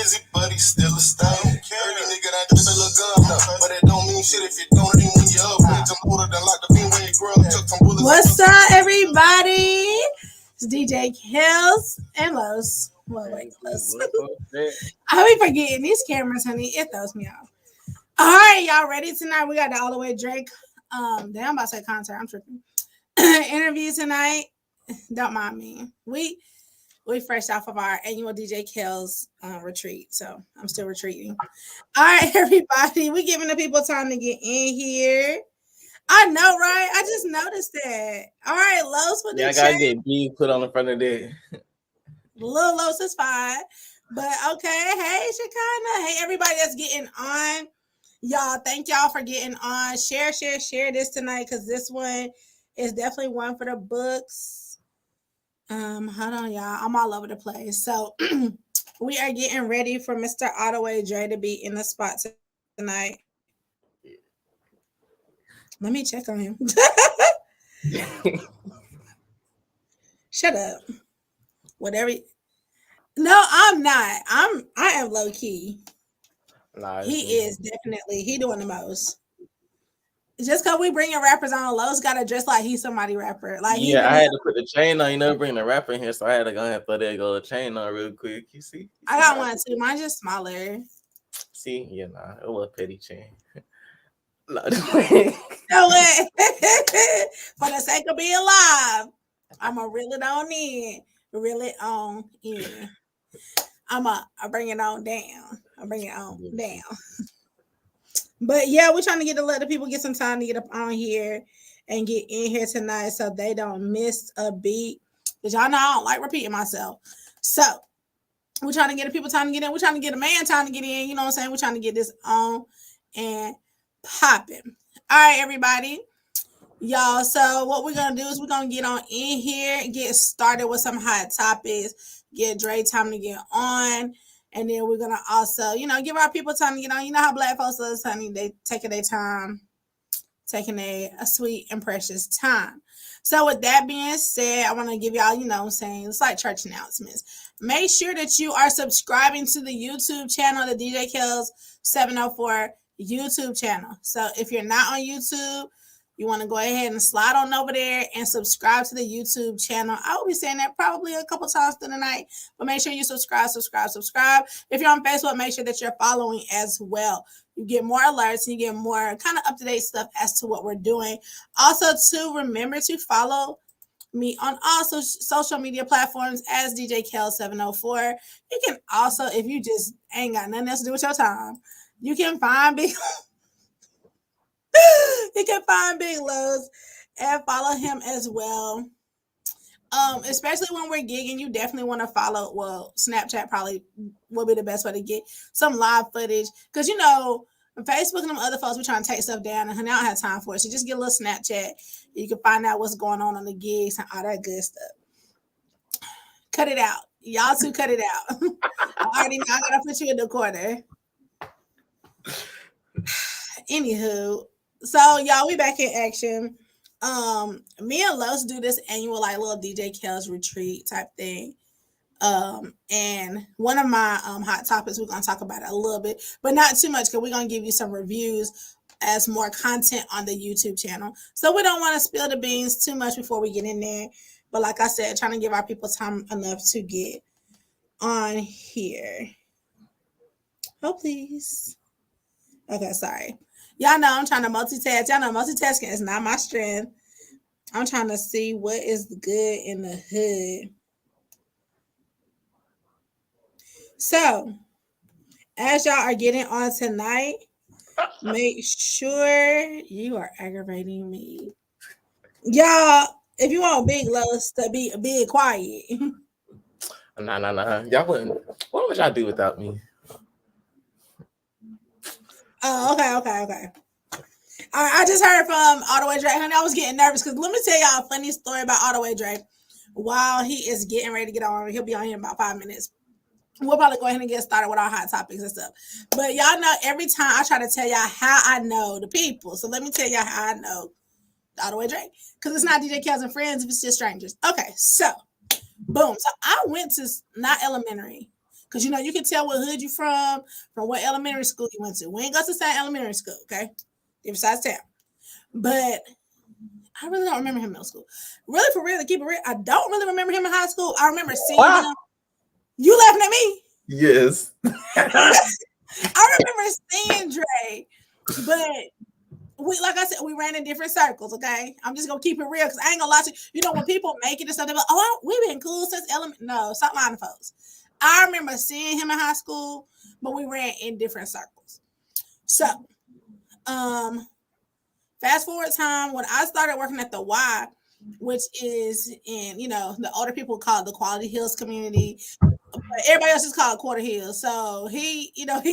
busy, but he's still a star. Dirty nigga that just a little gun, but it don't mean shit if you don't even when you're up. I'm older than like the bean when you grow up. Took some bullets. What's up, everybody? It's DJ Kels and Los. Well, wait, Los. I be forgetting these cameras, honey. It throws me off. All right, y'all ready tonight? We got the Alldaway Drake. Damn, I'm about to say concert. I'm tripping. Interview tonight. Don't mind me. We fresh off of our annual DJ Kels retreat, so I'm still retreating. All right, everybody. We giving the people time to get in here. I know, right? I just noticed that. All right, Los with the I gotta get B put on the front of that. Little Los is fine. But okay, hey Shekinah. Hey, everybody that's getting on. Y'all, thank y'all for getting on. Share this tonight because this one is definitely one for the books. Hold on, y'all. I'm all over the place. So we are getting ready for Mr. Alldaway Dre to be in the spot tonight. Let me check on him. Shut up. Whatever. No, I'm not. I am low key. Nah, he is definitely doing the most. Just because we bringing rappers on, Lowe's got to dress like he's somebody rapper. Like I had to put the chain on. You know, bring the rapper in here, so I had to go ahead and put that gold chain on real quick. You see? I got one too. Mine's just smaller. See, it was a petty chain. No way. For the sake of being live, I'ma reel it on in. Reel it on in. I bring it on down. I bring it on down. But yeah, we're trying to let the people get some time to get up on here and get in here tonight so they don't miss a beat. Because y'all know I don't like repeating myself. So we're trying to get the people time to get in. We're trying to get a man time to get in. You know what I'm saying? We're trying to get this on and popping. All right, everybody. Y'all, so what we're going to do is we're going to get on in here and get started with some hot topics. Get Dre time to get on. And then we're going to also, give our people time to get on. You know how black folks is, honey. They taking their time, taking a sweet and precious time. So with that being said, I want to give y'all, it's like church announcements. Make sure that you are subscribing to the YouTube channel, the DJ Kels 704 YouTube channel. So if you're not on YouTube, you want to go ahead and slide on over there and subscribe to the YouTube channel. I will be saying that probably a couple times through the night, but make sure you subscribe. If you're on Facebook, make sure that you're following as well. You get more alerts and you get more kind of up-to-date stuff as to what we're doing. Also, too, remember to follow me on all social media platforms as DJ Kels 704. You can also, if you just ain't got nothing else to do with your time, you can find Big Lowe's and follow him as well. Especially when we're gigging, you definitely want to follow. Well, Snapchat probably will be the best way to get some live footage because Facebook and them other folks, we're trying to take stuff down, and I don't have time for it. So just get a little Snapchat. You can find out what's going on the gigs and all that good stuff. Cut it out, y'all. Two, cut it out. I already know I gotta put you in the corner. Anywho. So y'all, we back in action. Me and Los do this annual little DJ Kels retreat type thing. And one of my hot topics, we're gonna talk about it a little bit, but not too much because we're gonna give you some reviews as more content on the YouTube channel. So we don't want to spill the beans too much before we get in there. But like I said, trying to give our people time enough to get on here. Oh, please. Okay, sorry. Y'all know I'm trying to multitask. Y'all know multitasking is not my strength. I'm trying to see what is good in the hood. So, as y'all are getting on tonight, make sure you are aggravating me. Y'all, if you want Big Los to be big quiet. Nah. Y'all wouldn't. What would y'all do without me? Oh, okay. All right, I just heard from Alldaway Drake. Honey, I was getting nervous because let me tell y'all a funny story about Alldaway Drake. While he is getting ready to get on, he'll be on here in about 5 minutes. We'll probably go ahead and get started with our hot topics and stuff. But y'all know every time I try to tell y'all how I know the people. So let me tell y'all how I know Alldaway Drake. Because it's not DJ Kels and friends if it's just strangers. Okay, so boom. So I went to not elementary. Because you can tell what hood you from what elementary school you went to. We ain't go to the same elementary school, okay? Different sides of town. But I really don't remember him in middle school. Really, for real, to keep it real, I don't really remember him in high school. I remember seeing him. You laughing at me? Yes. I remember seeing Dre, but like I said, we ran in different circles, okay? I'm just gonna keep it real because I ain't gonna lie to you. When people make it and stuff, they're like, oh, we've been cool since elementary. No, stop lying to folks. I remember seeing him in high school, but we ran in different circles. So, fast forward time when I started working at the Y, which is in, the older people call it the Quality Hills community. But everybody else just called it Quarter Hill. So he lived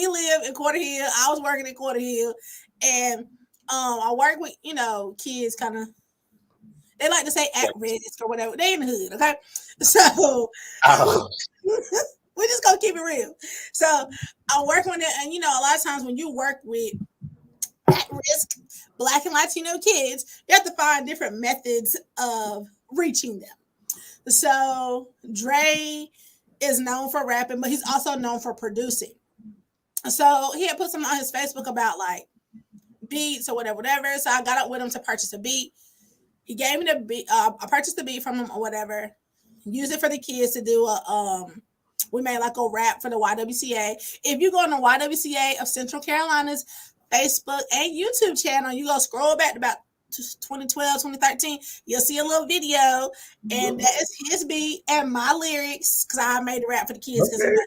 in Quarter Hill. I was working in Quarter Hill. And I work with, kids kind of, they like to say at risk or whatever. They in the hood, okay? So we just gonna keep it real. So I work with it, and a lot of times when you work with at-risk Black and Latino kids, you have to find different methods of reaching them. So Dre is known for rapping, but he's also known for producing. So he had put something on his Facebook about like beats or whatever. So I got up with him to purchase a beat. He gave me the beat. I purchased the beat from him or whatever. Used it for the kids to do we made like a rap for the YWCA. If you go on the YWCA of Central Carolina's Facebook and YouTube channel, you go scroll back to about 2012, 2013, you'll see a little video, and that is his beat and my lyrics because I made the rap for the kids because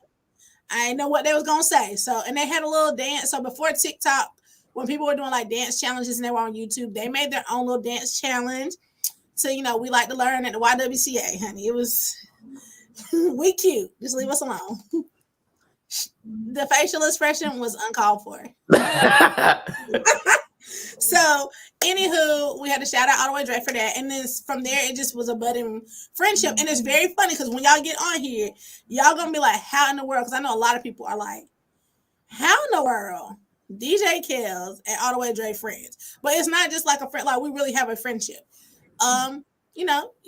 I didn't know what they was gonna say. So, and they had a little dance. So before TikTok, when people were doing like dance challenges and they were on YouTube, they made their own little dance challenge. So, we like to learn at the YWCA, honey. It was we cute. Just leave us alone. The facial expression was uncalled for. So, anywho, we had to shout out Alldaway Dre for that. And then from there, it just was a budding friendship. And it's very funny because when y'all get on here, y'all going to be like, how in the world? Because I know a lot of people are like, how in the world? DJ Kels and Alldaway Dre friends. But it's not just like a friend. Like, we really have a friendship.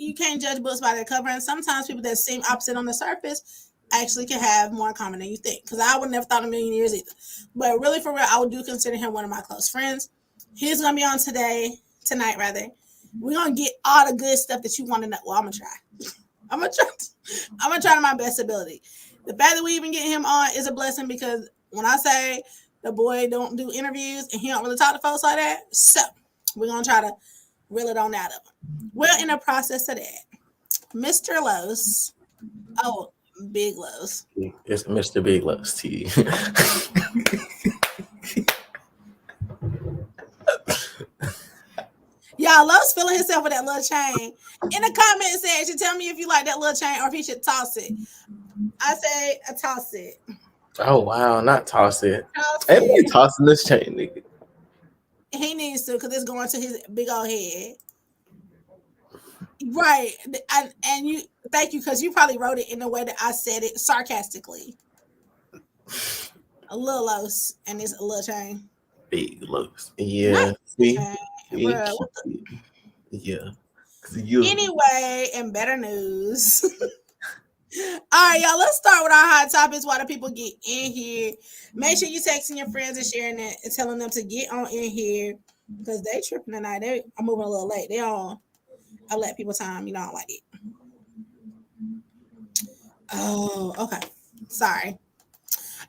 You can't judge books by their cover. And sometimes people that seem opposite on the surface actually can have more in common than you think. Because I would never thought in a million years either. But really, for real, I would do consider him one of my close friends. He's gonna be on tonight. We're gonna get all the good stuff that you want to know. Well, I'm gonna try to my best ability. The fact that we even get him on is a blessing because when I say the boy don't do interviews and he don't really talk to folks like that, so we're gonna try to reel it on out of him. We're in the process of that. Mr. Los. Oh, Big Los. It's Mr. Big Los to you. Y'all, Los feeling himself with that little chain. In the comment section, tell me if you like that little chain or if he should toss it. I say toss it. Oh, wow. Not toss it. Everybody tossing this chain, nigga. He needs to because it's going to his big old head. Right. And you, thank you, because you probably wrote it in the way that I said it sarcastically. A little Los and it's a little chain. Big Los. Yeah. See? Bro, yeah. Anyway, and better news. All right, y'all. Let's start with our hot topics while the people get in here. Make sure you texting your friends and sharing it and telling them to get on in here because they tripping tonight. They are moving a little late. They all I let people time. I don't like it. Oh, okay. Sorry.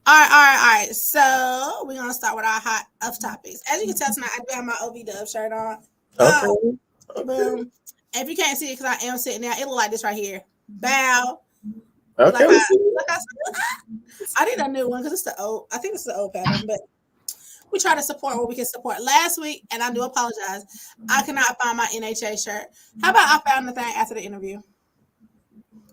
All right. So we're gonna start with our hot of topics. As you can tell tonight, I do have my OV Dub shirt on. Okay. Boom. And if you can't see it, because I am sitting there, it look like this right here. Bow. Okay. I need a new one because it's the old. I think it's the old pattern, but we try to support what we can support. Last week, and I do apologize, I could not find my NHA shirt. How about I found the thing after the interview?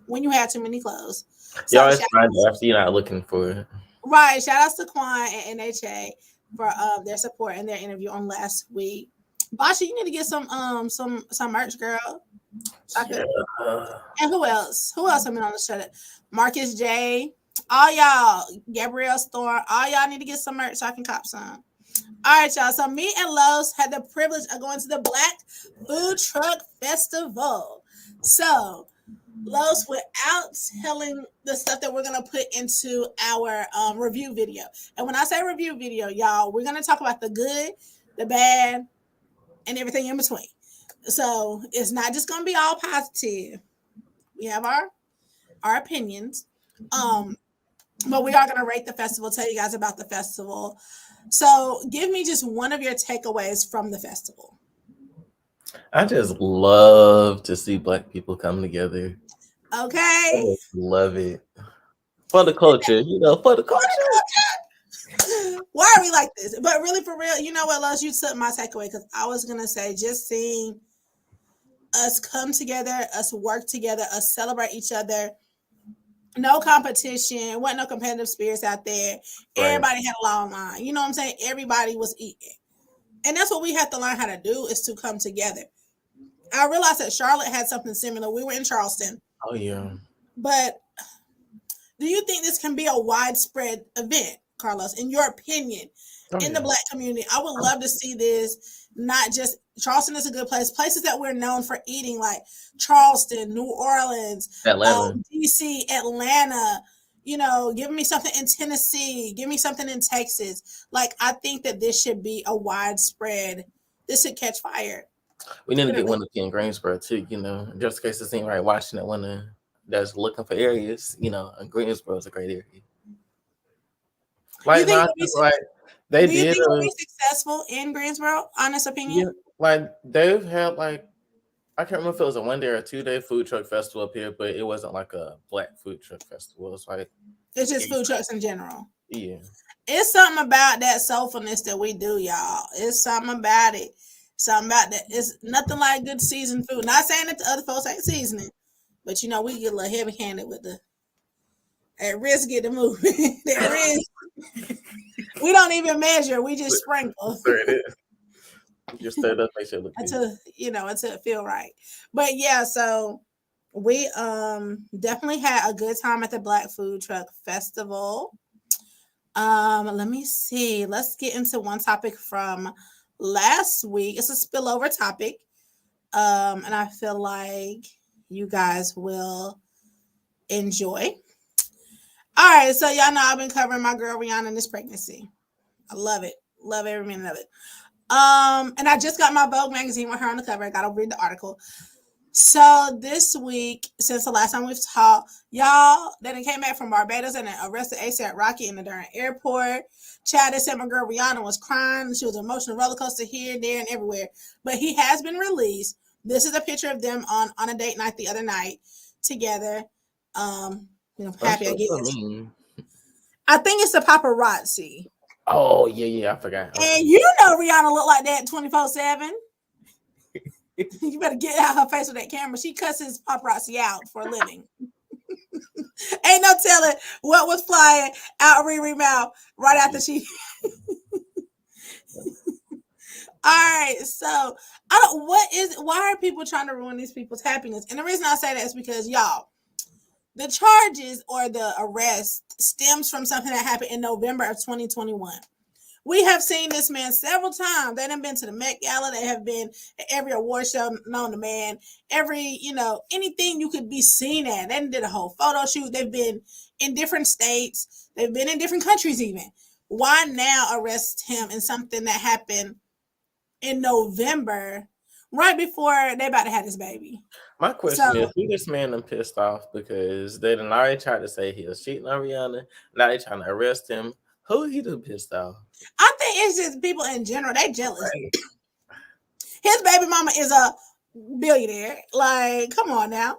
When you had too many clothes. You always find it after you're not looking for it. Right. Shout outs to Quan and NHA for their support and their interview on last week. Basha, you need to get some merch, girl. And who else? Who else have been on the show? Marcus J. All y'all, Gabrielle Storm. All y'all need to get some merch so I can cop some. All right, y'all. So me and Los had the privilege of going to the Black Food Truck Festival. So Los, without telling the stuff that we're gonna put into our review video. And when I say review video, y'all, we're gonna talk about the good, the bad, and everything in between. So it's not just gonna be all positive. We have our opinions. But we are gonna rate the festival, tell you guys about the festival. So give me just one of your takeaways from the festival. I just love to see Black people come together. Okay. I just love it. For the culture, for the culture. Why are we like this? But really, for real, you know what, Los? You took my takeaway because I was gonna say just seeing us come together, us work together, us celebrate each other. No competition, wasn't no competitive spirits out there. Right. Everybody had a long line. You know what I'm saying? Everybody was eating. And that's what we have to learn how to do is to come together. I realized that Charlotte had something similar. We were in Charleston. Oh yeah. But do you think this can be a widespread event, Carlos, in your opinion, in the Black community? I would love to see this, not just Charleston is a good place. Places that we're known for eating, like Charleston, New Orleans, Atlanta. DC, Atlanta, give me something in Tennessee, give me something in Texas. Like, I think that this should be a widespread, this should catch fire. We need to get one in Greensboro too, just in case it ain't right watching it one that's looking for areas, and Greensboro is a great area. Like, you think they do you think it'll be successful in Greensboro? Honest opinion? Yeah, like they've had I can't remember if it was a 1 day or 2 day food truck festival up here, but it wasn't like a Black food truck festival. It's like it's just food trucks in general. Yeah. It's something about that soulfulness that we do, y'all. It's something about it. Something about that. It's nothing like good seasoned food. Not saying that the other folks ain't seasoning, but we get a little heavy handed with at risk get the moving. That risk. We don't even measure. We just sprinkle. Just stir it up, make sure it look until it feel right. But yeah, so we definitely had a good time at the Black Food Truck Festival. Let me see. Let's get into one topic from last week. It's a spillover topic. And I feel like you guys will enjoy. All right, so y'all know I've been covering my girl Rihanna and this pregnancy. I love it. Love every minute of it. And I just got my Vogue magazine with her on the cover. I got to read the article. So this week, since the last time we've talked, y'all, then it came back from Barbados and arrested A$AP Rocky in the Durham airport. Chad, they said my girl Rihanna was crying. She was an emotional roller coaster here, there, and everywhere. But he has been released. This is a picture of them on a date night the other night together. Happy, I guess. I think it's the paparazzi. Oh, yeah, I forgot. Okay. And Rihanna look like that 24/7. You better get out her face with that camera. She cusses paparazzi out for a living. Ain't no telling what was flying out Riri mouth right after she. All right, so why are people trying to ruin these people's happiness? And the reason I say that is because y'all, the charges or the arrest stems from something that happened in November of 2021. We have seen this man several times. They done been to the Met Gala. They have been at every award show known to man. Every, anything you could be seen at. They did a whole photo shoot. They've been in different states. They've been in different countries even. Why now arrest him in something that happened in November, right before they about to have this baby? My question is, who this man done pissed off because they done already tried to say he was cheating on Rihanna. Now they trying to arrest him. Who he done pissed off? I think it's just people in general. They jealous. Right. His baby mama is a billionaire. Like, come on now.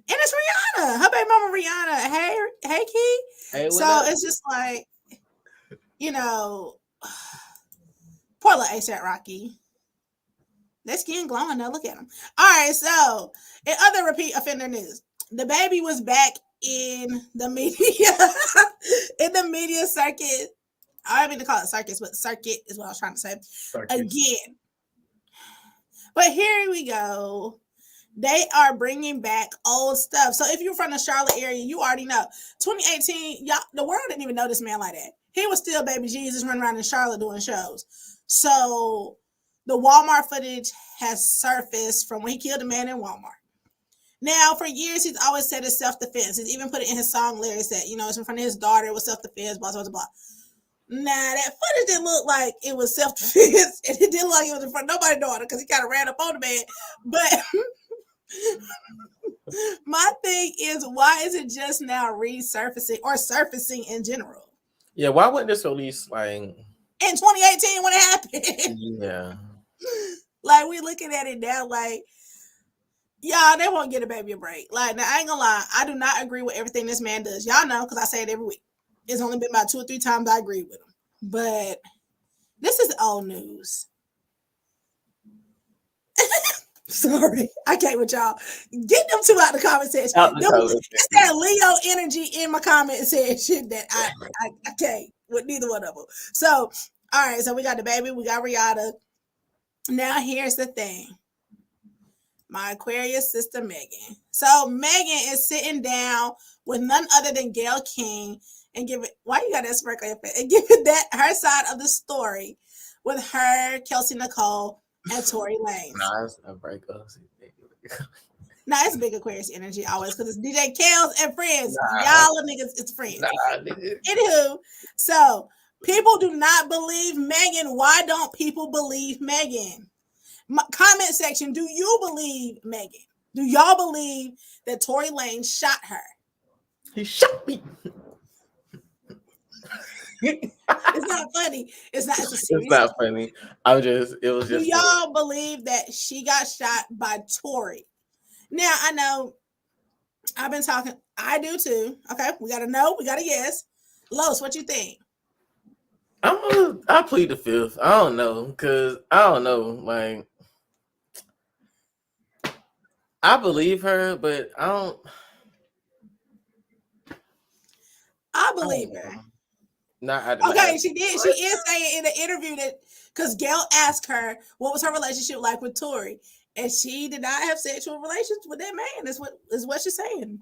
And it's Rihanna. Her baby mama Rihanna. Hey, Key. Hey, so up? It's just like, poor little A$AP Rocky. Their skin glowing though. Look at them. All right, so in other repeat offender news, the baby was back in the media, in the media circuit. I don't mean to call it circus, but circuit is what I was trying to say. Circus. Again. But here we go. They are bringing back old stuff. So if you're from the Charlotte area, you already know. 2018, y'all, the world didn't even know this man like that. He was still baby Jesus running around in Charlotte doing shows. So the Walmart footage has surfaced from when he killed a man in Walmart. Now, for years, he's always said it's self-defense. He's even put it in his song lyrics that, it's in front of his daughter, it was self-defense, blah, blah, blah, blah. Nah, that footage didn't look like it was self-defense, and it didn't look like it was in front of nobody's daughter because he kind of ran up on the man. But my thing is, why is it just now resurfacing or surfacing in general? Yeah, why wasn't this released like in 2018 when it happened? Yeah. Like, we looking at it now like, y'all, they won't get a baby a break. Like, now, I ain't gonna lie, I do not agree with everything this man does. Y'all know, because I say it every week. It's only been about 2 or 3 times I agree with him. But this is old news. Sorry, I can't with y'all. Get them two out the comment section. It's that Leo energy in my comment saying shit that I can't with neither one of them. So, all right, so we got the baby, we got Rihanna. Now, here's the thing. My Aquarius sister, Megan. So, Megan is sitting down with none other than Gayle King and giving, why you got that smirk on your face? And giving that her side of the story with her, Kelsey Nicole, and Tory Lanez. Nah, it's a breakup. Nah, it's big Aquarius energy always because it's DJ Kels and friends. Y'all niggas, it's friends. Anywho, so people do not believe Megan. Why don't people believe Megan? Comment section, do you believe Megan? Do y'all believe that Tory Lanez shot her? He shot me. It's not funny. It's not. It's not funny. It was just. Do y'all believe that she got shot by Tory? Now, I know I've been talking. I do too. Okay, we got to know. We got a yes. Los, what you think? I plead the fifth. I don't know, because I don't know. Like, I believe her, but I don't. I believe her. Okay, she did. She is saying in the interview that because Gayle asked her what was her relationship like with Tory, and she did not have sexual relations with that man. That's what she's saying.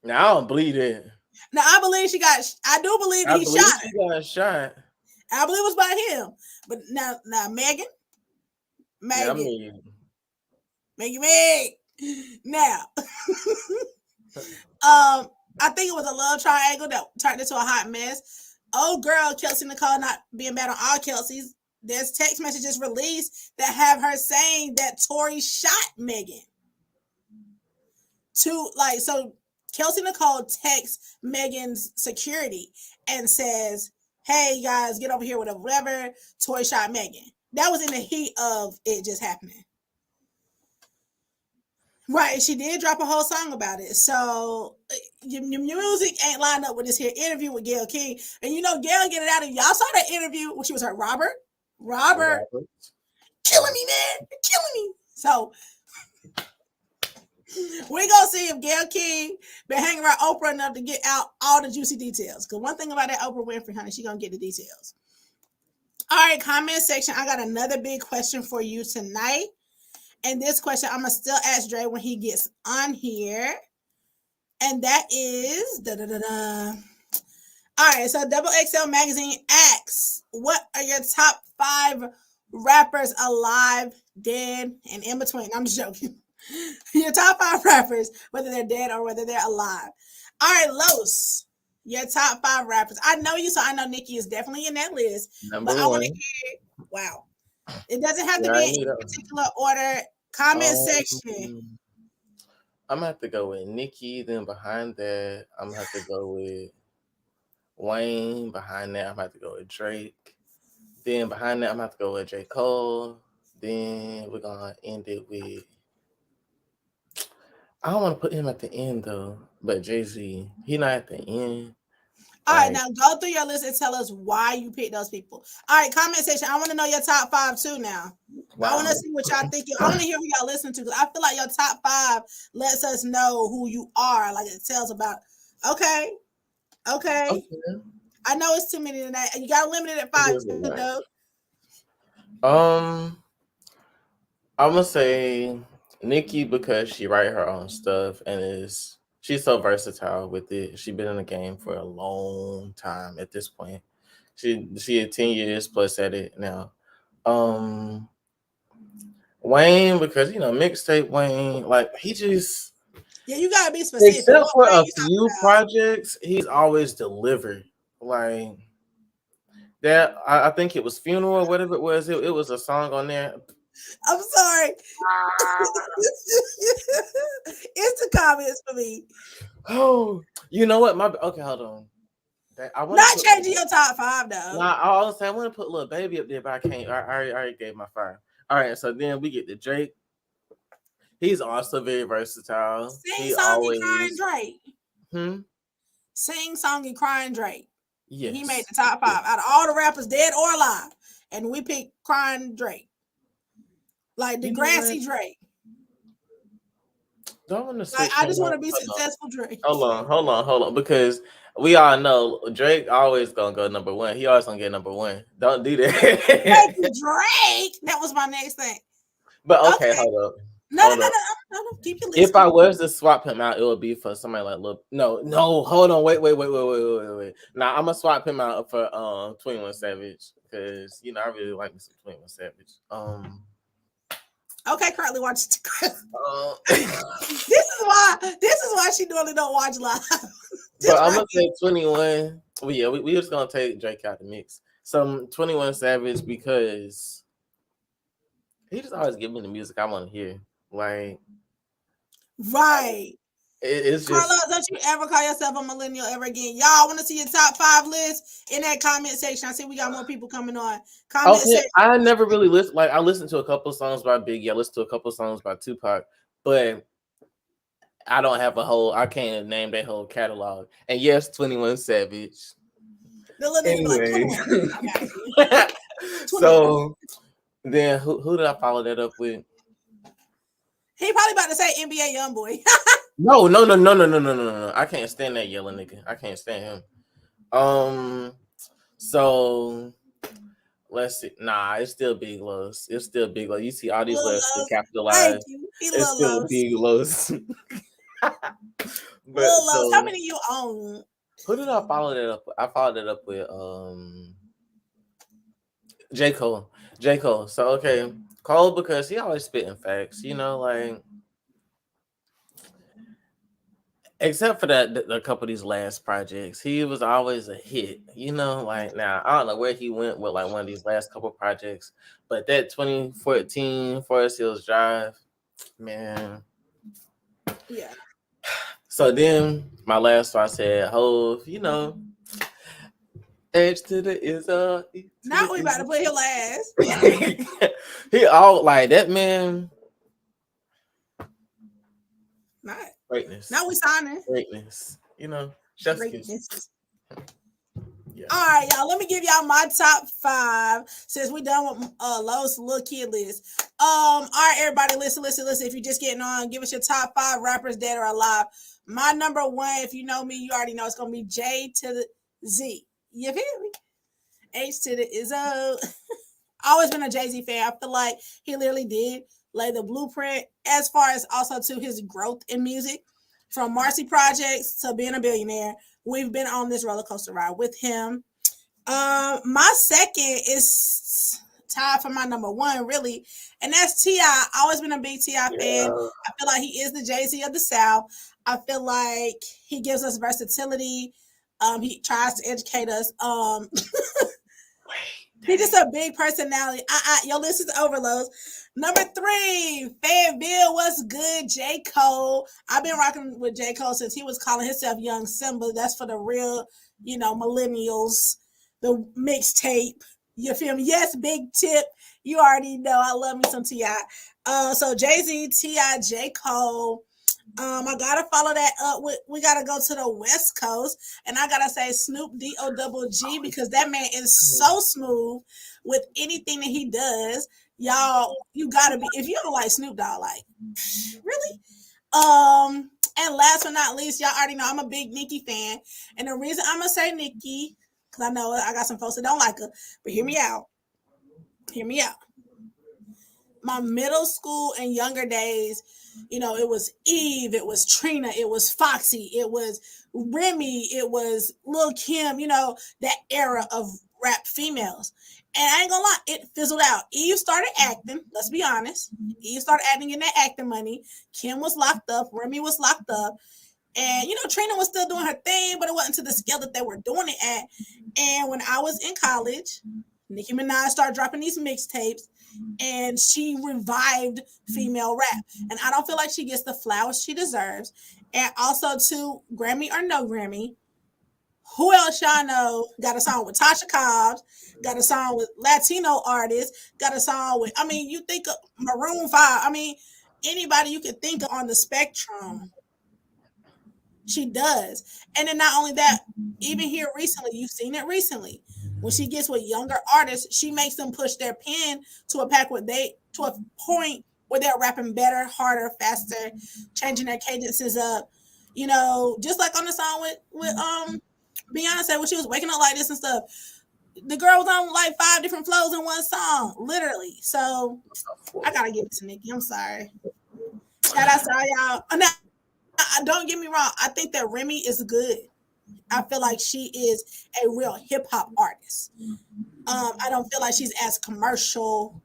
Now I don't believe it. Now I believe she got. I do believe he shot her. She got shot. I believe it was by him. But now Megan. Yeah, Megan. Now, I think it was a love triangle that turned into a hot mess. Oh, girl, Kelsey Nicole, not being bad on all Kelseys. There's text messages released that have her saying that Tory shot Megan. So Kelsey Nicole texts Megan's security and says, "Hey guys, get over here, whatever. Tory shot Megan." That was in the heat of it just happening. Right, she did drop a whole song about it. So your music ain't lined up with this here interview with Gayle King. And Gayle get it out of y'all saw that interview when she was her Robert, killing me, man, killing me. So we gonna see if Gayle King been hanging around Oprah enough to get out all the juicy details. Because one thing about that Oprah Winfrey, honey, she gonna get the details. All right, comment section. I got another big question for you tonight. And this question, I'm going to still ask Dre when he gets on here. And that is... All right, so Double XL Magazine asks, what are your top 5 rappers alive, dead, and in between? I'm just joking. Your top 5 rappers, whether they're dead or whether they're alive. All right, Los, your top 5 rappers. I know you, so I know Nicki is definitely in that list. Number but 1. I want to hear... Wow. It doesn't have to be in particular order. Comment section. I'm gonna have to go with Nicki. Then behind that, I'm gonna have to go with Wayne. Behind that, I'm gonna have to go with Drake. Then behind that, I'm gonna have to go with J. Cole. Then we're gonna end it with. I don't want to put him at the end though, but Jay-Z. He not at the end. All right, now go through your list and tell us why you picked those people. All right, comment section. I want to know your top 5 too now. Wow. I want to see what y'all think. I want to hear who y'all listen to because I feel like your top 5 lets us know who you are. Like it tells about, okay. I know it's too many tonight. You got to limit it at 5. I'm going to say Nicki because she write her own stuff and she's so versatile with it. She's been in the game for a long time at this point. She had 10 years plus at it now. Wayne, because mixtape Wayne, like he just, Yeah, you gotta be specific. except What for Wayne a you talking few about? projects, he's always delivered. Like that, I think it was Funeral or whatever it was. It was a song on there. I'm sorry. It's the comments for me. Oh, you know what? Okay, hold on. I want to Not put. changing your top 5 though. Nah, I was saying I want to put Little Baby up there, but I can't. I already gave my 5. All right, so then we get to Drake. He's also very versatile. Sing He song and crying always. Drake. Hmm. Sing song and crying Drake. He made Yes. the top 5 out of all the rappers, dead or alive, and we picked crying Drake, like You know what? Degrassi Drake. Don't want to Like switch I him just want up. to be successful Drake. Hold on, because we all know Drake always gonna go number 1. He always gonna get number 1. Don't do that. Thank you, Drake. That was my next thing. But okay, Okay. hold up. No. Keep your list. If I was to swap him out, it would be for somebody like Lil. No, hold on, wait. Now I'm gonna swap him out for 21 Savage, because I really like me some 21 Savage. Okay, currently watching. Uh, This is why she normally don't watch live. but I'm gonna say 21. Well, yeah, we just gonna take Drake out the mix. Some 21 Savage, because he just always give me the music I want to hear. Like, Right. it's Carlos, just don't you ever call yourself a millennial ever again. Y'all want to see your top 5 list in that comment section. I see we got more people coming on. Comment okay. section. I never really listen. Like, I listened to a couple songs by Biggie. I listened to a couple songs by Tupac, but I don't have a whole. I can't name that whole catalog. And yes, 21 Savage. The little nigga be like Anyway, 21. Okay. 21. so then who did I follow that up with? He probably about to say NBA YoungBoy. No. I can't stand that yellow nigga. I can't stand him. So let's see. Nah, it's still Big Los. It's still Big Los. You see all these Lil letters Los. capitalized. Thank you. He It's Lil still Los. Big Los. But Lil Los. How so many you own? who did I follow that up with? I followed it up with J. Cole. J. Cole. So okay. Cole, because he always spitting facts, like except for a couple of these last projects, he was always a hit. Like now I don't know where he went with like one of these last couple projects, but that 2014 Forest Hills Drive, man. Yeah. So then my last one I said, Hove, Edge to the is Now we about to put him last. he all like that, man. Not. Greatness. Now we signing. Greatness. Chef's kiss. Greatness. Yeah. All right, y'all. Let me give y'all my top 5 since we done with Lowe's little kid list. All right, everybody, listen. If you're just getting on, give us your top 5 rappers dead or alive. My number 1, if you know me, you already know it's gonna be J to the Z. You feel me? H to the Izzo. Always been a Jay-Z fan. I feel like he literally did lay the blueprint as far as also to his growth in music. From Marcy Projects to being a billionaire, we've been on this roller coaster ride with him. My second is tied for my number 1, really, and that's T.I. Always been a big T.I. fan. I feel like he is the Jay-Z of the South. I feel like he gives us versatility. He tries to educate us. He's just a big personality. Your list is overloads. Number 3, Fayetteville, what's good? J. Cole. I've been rocking with J. Cole since he was calling himself Young Simba. That's for the real, millennials. The mixtape. You feel me? Yes, Big Tip. You already know I love me some T.I. So Jay-Z, T.I., J. Cole. I gotta follow that up with, we gotta go to the West Coast, and I gotta say Snoop D-O-double-G, because that man is so smooth with anything that he does. Y'all, you gotta be, if you don't like Snoop Dogg, like, really? And last but not least, y'all already know I'm a big Nicki fan, and the reason I'm gonna say Nicki, because I know I got some folks that don't like her, but hear me out. My middle school and younger days, it was Eve, it was Trina, it was Foxy, it was Remy, it was Lil Kim, that era of rap females. And I ain't gonna lie, it fizzled out. Eve started acting, let's be honest. Eve started acting, getting that acting money. Kim was locked up, Remy was locked up. And, Trina was still doing her thing, but it wasn't to the scale that they were doing it at. And when I was in college, Nicki Minaj started dropping these mixtapes, and she revived female rap. And I don't feel like she gets the flowers she deserves. And also, too, Grammy or no Grammy, who else y'all know got a song with Tasha Cobbs, got a song with Latino artists, got a song with, you think of Maroon 5. Anybody you can think of on the spectrum, she does. And then not only that, even here recently, you've seen it recently, when she gets with younger artists, she makes them push their pen to a point where they're rapping better, harder, faster, changing their cadences up. Just like on the song with Beyonce, when she was waking up like this and stuff. The girl was on like 5 different flows in one song, literally. So I gotta give it to Nicki. I'm sorry. Shout out to y'all. Now, don't get me wrong. I think that Remy is good. I feel like she is a real hip hop artist. I don't feel like she's as commercial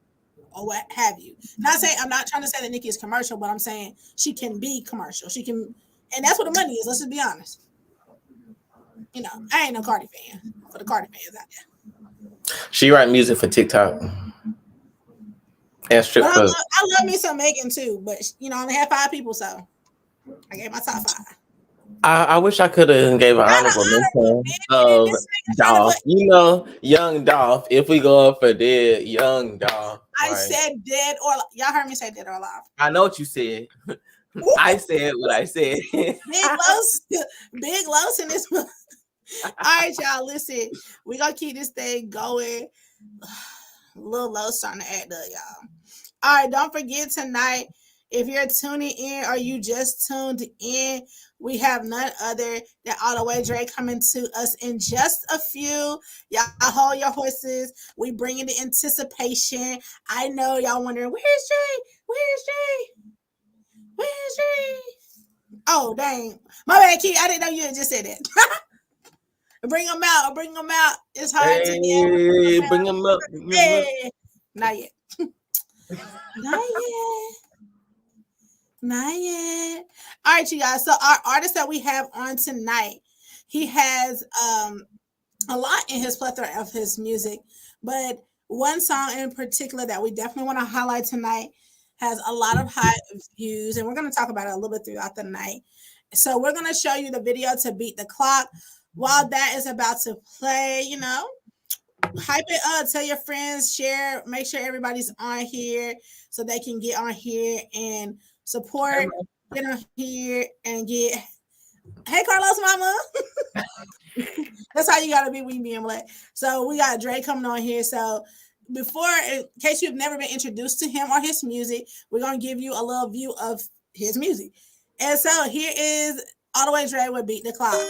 or what have you. I'm not trying to say that Nicki is commercial, but I'm saying she can be commercial. She can, and that's what the money is. Let's just be honest. I ain't no Cardi fan. For the Cardi fans out there. She write music for TikTok and strip clubs. I love me some Megan too, but I only had 5 people, so I gave my top 5. I wish I could have gave an honorable mention of Dolph. Young Dolph. If we go up for dead, Young Dolph. I said dead or y'all heard me say dead or alive. I know what you said. I said what I said. Big Los in this. All right, y'all. Listen, we gonna keep this thing going. Little low starting to act up, y'all. All right, don't forget tonight. If you're tuning in or you just tuned in, we have none other than Alldaway Dre coming to us in just a few. Y'all hold your horses. We bringing the anticipation. I know y'all wondering, where's Dre? Where's Dre? Where's Dre? Oh, dang. My bad, Key. I didn't know you had just said that. Bring them out. Bring them out. It's hard to get. Bring them up. Hey. Not yet. Not yet. Not yet. All right, you guys. So our artist that we have on tonight, he has a lot in his plethora of his music, but one song in particular that we definitely want to highlight tonight has a lot of high views, and we're going to talk about it a little bit throughout the night. So we're going to show you the video to Beat the Clock. While that is about to play, hype it up, tell your friends, share, make sure everybody's on here so they can get on here and support, get on here and get, hey, Carlos mama. That's how you got to be when you being black. So we got Dre coming on here. So before, in case you've never been introduced to him or his music, we're going to give you a little view of his music. And so here is Alldaway Dre with Beat the Clock.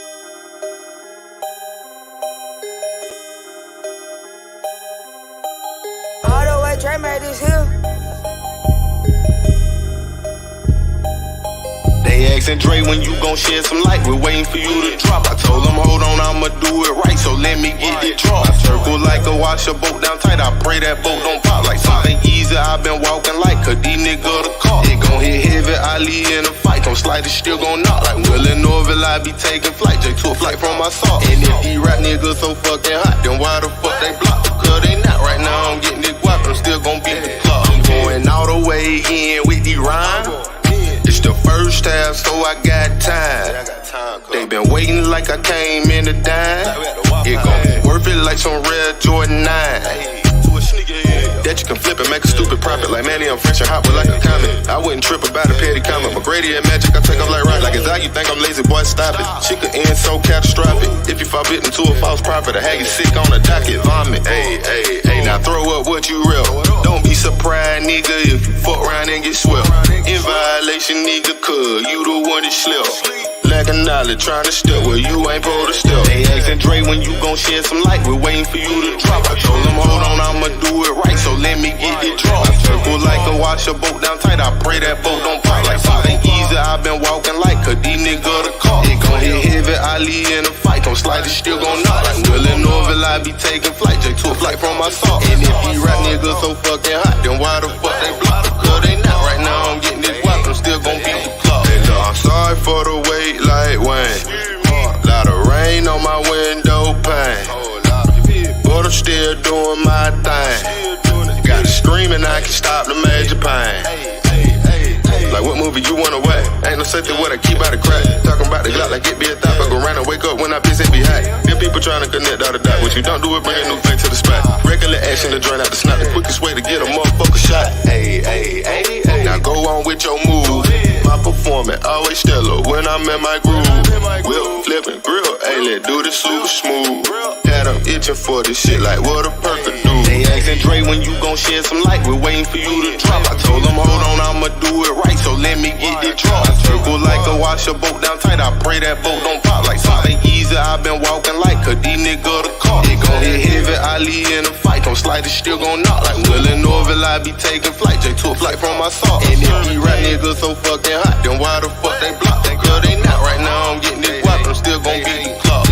Alldaway Dre made this here. They asking Dre when you gon' shed some light. We're waiting for you to drop. I told them, hold on, I'ma do it right. So let me get it drop. I circle like a washer boat down tight. I pray that boat don't pop like something easy. I've been walking like a D nigga the car. It gon' hit heavy. I lead in a fight. Don't slide it, still gon' knock. Like Will and Norville, I be taking flight. Just took flight from my sock. And if these rap niggas so fucking hot, then why the fuck they block? Cause they not right now. I'm getting this guap. I'm still gon' beat the clock. I'm going all the way in with the rhyme. It's the first half, so I got time. They been waiting like I came in to dine. It gon' be worth it like some red Jordan 9. That you can flip and make a stupid profit. Like Manny, I'm French and hot with like a comet. I wouldn't trip about a petty comment. McGrady and Magic, I take off like rock. Like it's how you think I'm lazy, boy, stop it. Shit could end so catastrophic. If you fall bitten to a false prophet, I have you sick on the docket, vomit. Hey, now throw up what you real. Don't be surprised, nigga, if you fuck around and get swept. In violation, nigga, cuz you the one that slipped. Lack of knowledge, trying to step where you ain't supposed to step. They asking Dre when you gon' shed some light. We're waiting for you to drop. I told them, hold on, I'ma do it right. So let me get it drop. I circle like a washer boat down tight. I pray that boat don't pop like something easy. I've been walking like a D nigga the car. It gon' hit heavy. I lead in a fight. Don't slide it, still gon' knock. Like Will and Norville, I be taking flight. J took flight from my sock. And if these rap niggas so fucking hot, then why the fuck they block? Cause they not right now. I'm getting this guap. I'm still gon' beat the clock. Hey, look, I'm sorry for the wait, like Wayne. Lot of rain on my window pane, but I'm still doing my thing. Got it screaming, I can stop the major pain. Like what movie you wanna watch? Ain't no safety what I keep out of crack. Talking about the Glock like it be a thought. Fuck around and wake up when I bitch it be hot. Them people trying to connect all the dots. What you don't do it, bring a new thing to the spot. Regular action to drain out the snot. The quickest way to get a motherfucker shot. Hey, hey, hey, hey. Now go on with your move. My performance always stellar when I'm in my groove. Whip, flipping, grill, hey, let's do this super smooth. Had them itching for this shit like what a perfect do. They asking Dre when you gon' shed some light. We're waiting for you to drop. I told them hold on, I'ma do it right. So let me get it drop. I circle like a washer boat down tight. I pray that boat don't pop like something easy. I've been walking like a D nigga the car. It gon' hit heavy, Ali in a fight. Don't slide, it still gon' knock like Willie Norville. I be taking flight. J took flight from my sock. And if these rap niggas so fucking hot, then why the fuck they block? Cause they not right now. I'm getting this guap. I'm still gon' beat the clock.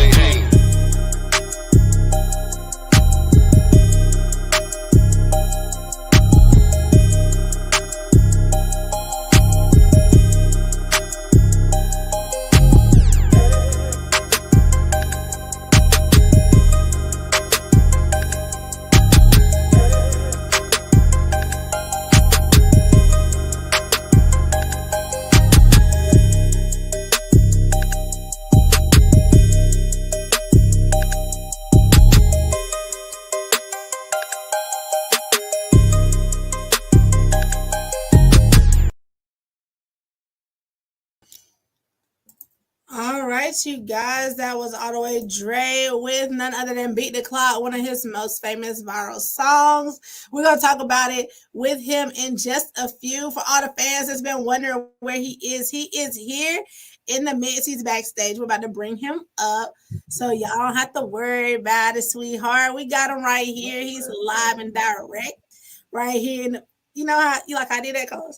All right, you guys, that was Alldaway Dre with none other than Beat the Clock, one of his most famous viral songs. We're going to talk about it with him in just a few. For all the fans that's been wondering where he is here in the mix. He's backstage. We're about to bring him up, so y'all don't have to worry about it, sweetheart. We got him right here. He's live and direct right here. You know how you like I did that, Kels?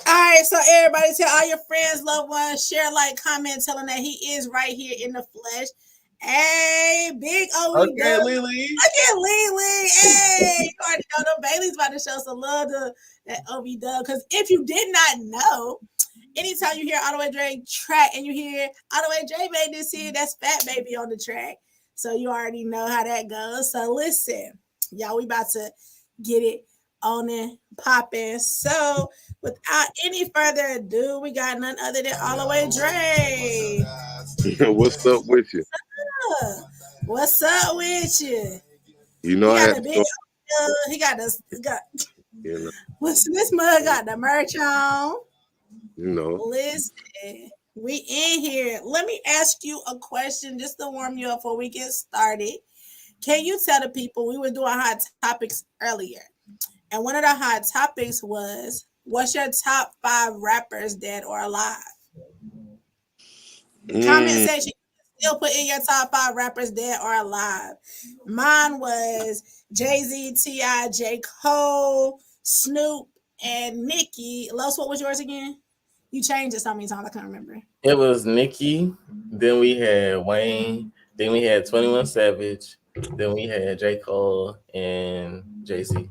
All right, so everybody tell all your friends, loved ones, share, like, comment, tell them that he is right here in the flesh. Hey, big OE. Okay, Lily. Look at Lily. Hey, you already know the Bailey's about to show some love to that OB Dub. Because if you did not know, anytime you hear Alldaway Dre track and you hear Alldaway Dre made this here, that's Fat Baby on the track. So you already know how that goes. So listen, y'all, we about to get it on and popping. So without any further ado, we got none other than Alldaway Dre. What's up with you? What's up with you? You know, he got the big. He got this. You know. What's this mug got the merch on? You know. Listen, we in here. Let me ask you a question just to warm you up before we get started. Can you tell the people we were doing hot topics earlier? And one of the hot topics was, what's your top 5 rappers, dead or alive? Comment section, still put in your top 5 rappers, dead or alive. Mine was Jay-Z, T.I., J. Cole, Snoop, and Nicki. Los, what was yours again? You changed it so many times, I can't remember. It was Nicki, then we had Wayne, then we had 21 Savage, then we had J. Cole and Jay-Z.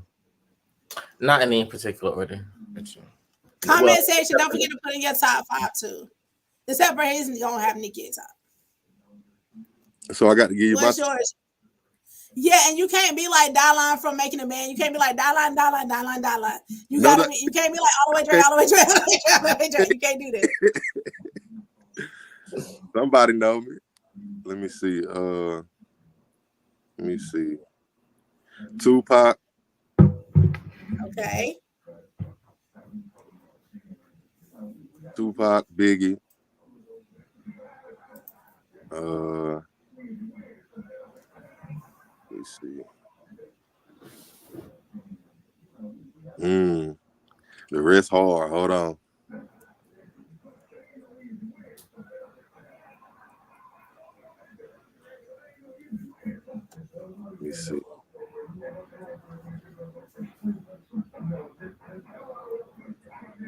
Not in any particular order. Comment section, don't forget to put in your top 5 too. Except for his, you don't have Nicki top. So I got to give you what's yours? Yeah, and you can't be like Dylan from Making a Man. You can't be like Dylan. You gotta be. You can't be like Alldaway Dre. You can't do that. Somebody know me. Let me see. Tupac. Okay. Tupac, Biggie. Let me see. The rest hard. Hold on. Let me see.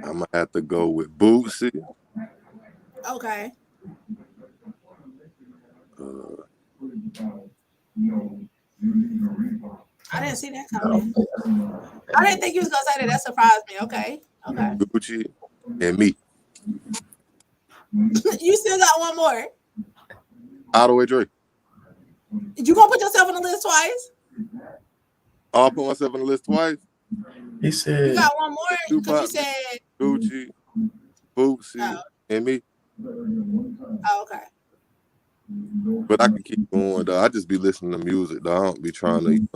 I'm gonna have to go with Bootsy. Okay. I didn't see that coming. I didn't think you was gonna say that. That surprised me. Okay. Gucci, and me. You still got one more. Alldaway Drake. You gonna put yourself on the list twice? Oh, I put myself on the list twice. He said You got one more because you Tupac, said Gucci, Bootsy, and me. Oh, okay. But I can keep going though. I just be listening to music though. I don't be trying to.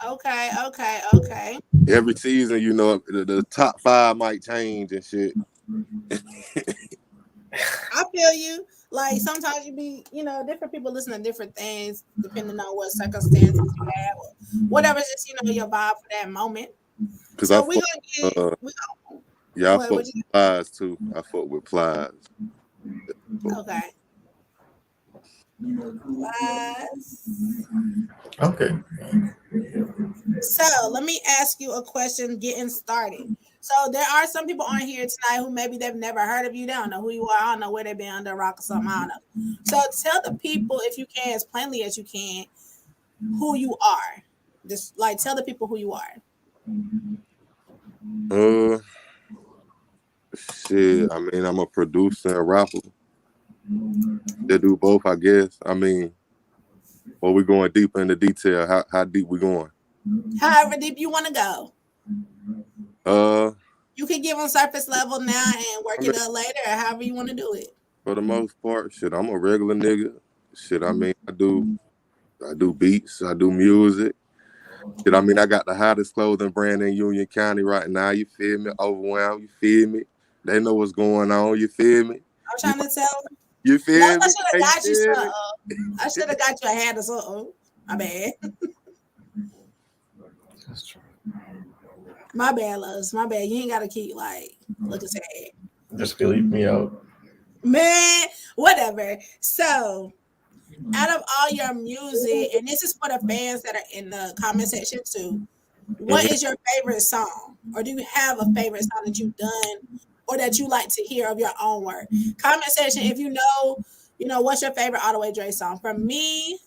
Okay. Every season, the top 5 might change and shit. I feel you. Like sometimes you be, different people listen to different things depending on what circumstances you have, or whatever's just your vibe for that moment. Cause So I we fuck, gonna get. I fuck with Plies too. I fuck with Plies. Okay. okay. So let me ask you a question. Getting started. So there are some people on here tonight who maybe they've never heard of you. They don't know who you are. I don't know where they've been under a rock or something. I don't know. So tell the people, if you can, as plainly as you can, who you are. Just like tell the people who you are. Shit. I mean, I'm a producer and a rapper. They do both, I guess. I mean, or we going deeper into detail. How deep we going? However deep you want to go. You can give them surface level now and work it up later, or however you want to do it. For the most part, shit, I'm a regular nigga. Shit, I mean, I do beats, I do music. Shit, I mean, I got the hottest clothing brand in Union County right now. You feel me? Overwhelmed. You feel me? They know what's going on. You feel me? I'm trying to tell them. You feel me? I should have got you something. I should have got you a hat or something. My bad. That's true. My bad, loves. My bad. You ain't gotta keep looking sad. Just leave me out. Man, whatever. So out of all your music, and this is for the fans that are in the comment section too, what is your favorite song? Or do you have a favorite song that you've done or that you like to hear of your own work? Comment section, if you know, what's your favorite Alldaway Dre song? For me,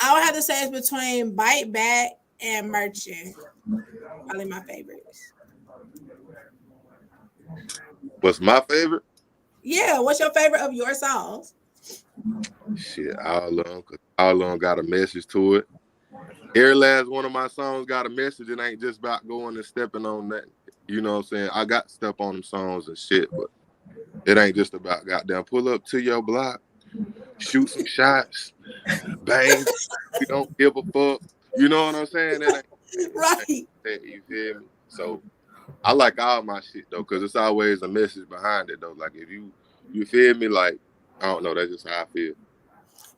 I would have to say it's between Bite Back and Merchant. Probably my favorites. What's my favorite? Yeah, what's your favorite of your songs? Shit, all of them got a message to it. Every last one of my songs got a message. It ain't just about going and stepping on that. You know what I'm saying? I got to step on them songs and shit, but it ain't just about goddamn pull up to your block, shoot some shots, bang. We don't give a fuck. You know what I'm saying? That ain't right. You feel me? So I like all my shit though, because it's always a message behind it though. Like if you feel me, like I don't know, that's just how I feel.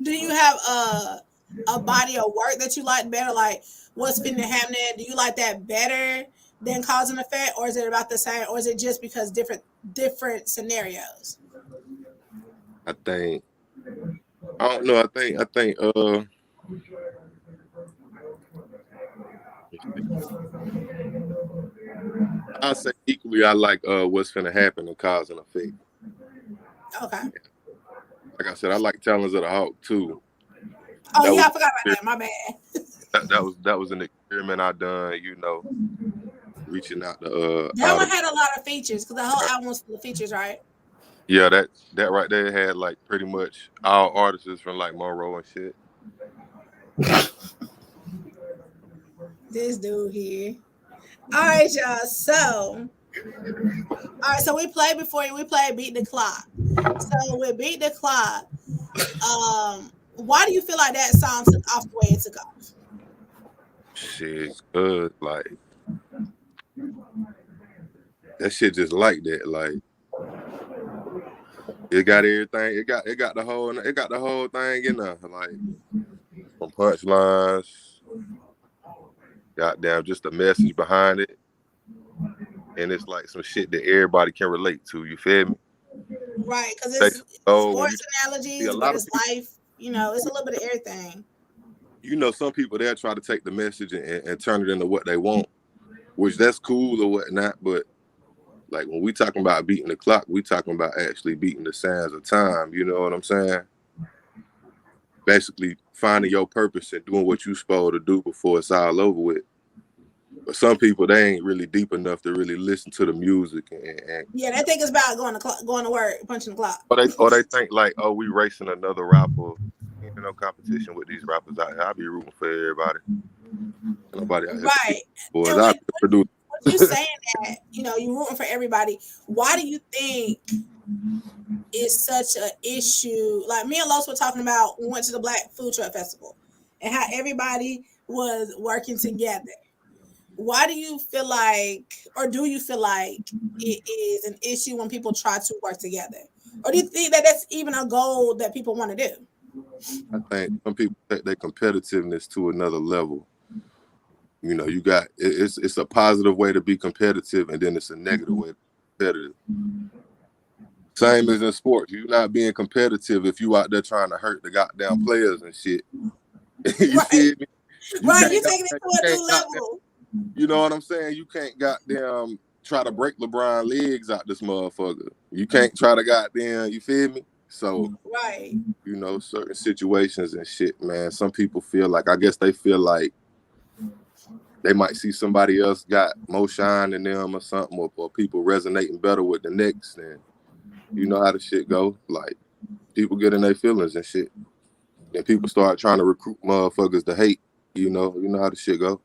Do you have a body of work that you like better? Like what's been happening? Do you like that better than Cause and Effect, or is it about the same, or is it just because different scenarios? I don't know. I think I say equally I like What's Finna Happen and Cause and Effect. Okay. Like I said, I like Talons of the Hawk too. Oh I forgot about that. My bad. That was an experiment I done, reaching out to that one had a lot of features because the whole album was full of features, right? Yeah, that right there had like pretty much all artists from like Monroe and shit. This dude here. All right, y'all. So we played Beat the Clock. So with Beat the Clock, why do you feel like that song took off the way it took off? Shit, like that shit just like that. Like it got everything. It got the whole thing in there. Like from punchlines, goddamn, just a message behind it. And it's like some shit that everybody can relate to. You feel me? Right, because it's sports analogies, but it's life. It's a little bit of everything. Some people they'll try to take the message and turn it into what they want, which that's cool or whatnot. But like when we talking about beating the clock, we talking about actually beating the sands of time. You know what I'm saying? basically finding your purpose and doing what you're supposed to do before it's all over with. But some people, they ain't really deep enough to really listen to the music and Yeah, they think it's about going to work, punching the clock. or they think like, oh, we racing another rapper. Ain't no competition with these rappers out here. I be rooting for everybody. Nobody out here. Right. Boys, And I with produce. you saying that, you rooting for everybody, why do you think it's such an issue? Like me and Los were talking about, we went to the Black Food Truck Festival and how everybody was working together. Why do you feel like, or do you feel like it is an issue when people try to work together? Or do you think that that's even a goal that people want to do? I think some people take their competitiveness to another level. You got it's a positive way to be competitive, and then it's a negative way to be competitive. Same as in sports. You're not being competitive if you out there trying to hurt the goddamn players and shit. You Right. feel me? Right, you taking it to a new level. You know what I'm saying? You can't goddamn try to break LeBron legs out this motherfucker. You can't try to goddamn, you feel me? So, right. Certain situations and shit, man. Some people feel like, I guess they feel like they might see somebody else got more shine than them or something, or people resonating better with the next. And you know how the shit go. Like, people get in their feelings and shit. Then people start trying to recruit motherfuckers to hate. You know how the shit go.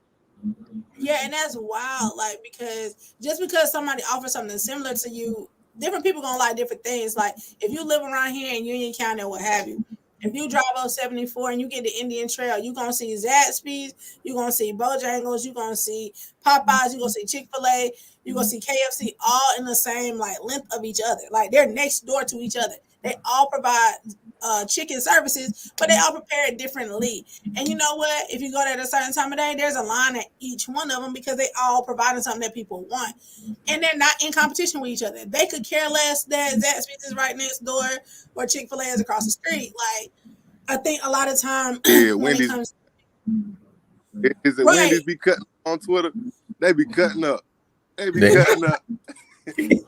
Yeah, and that's wild. Like, because just because somebody offers something similar to you, different people gonna like different things. Like, if you live around here in Union County or what have you, if you drive 074 and you get the Indian Trail, you gonna see Zaxby's, you gonna see Bojangles, you gonna see Popeyes, you gonna see Chick-fil-A, you gonna see KFC, all in the same like length of each other. Like, they're next door to each other. They all provide chicken services, but they all prepare it differently. And you know what? If you go there at a certain time of day, there's a line at each one of them because they all providing something that people want. And they're not in competition with each other. They could care less that Zaxby's is right next door or Chick-fil-A is across the street. Like, I think a lot of time when Wendy's, it comes Wendy's be cutting on Twitter? They be cutting up. They be cutting up. They be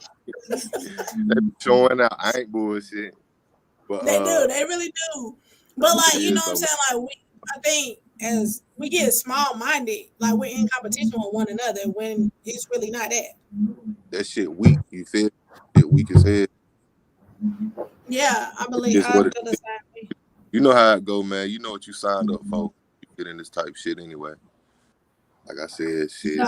showing out. I ain't bullshit. But, they do. They really do. But like, you know what I'm saying? Like, I think as we get small-minded, like we're in competition with one another when it's really not that. That shit weak. You feel it weak as hell. Yeah, I believe I feel the same way. You know how it go, man. You know what you signed up for. You get in this type shit anyway. Like I said, shit.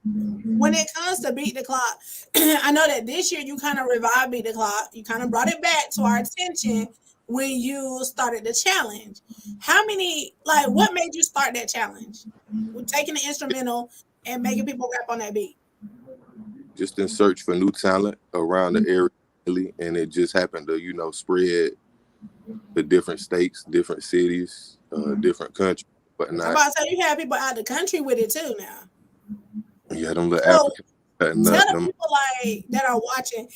When it comes to Beat the Clock, I know that this year you kind of revived Beat the Clock. You kind of brought it back to our attention when you started the challenge. What made you start that challenge? With taking the instrumental and making people rap on that beat? Just in search for new talent around the area, and it just happened to, spread to different states, different cities, different countries. But I'm about to say you have people out the country with it too now. Yeah, them little Africans. Tell the people like that are watching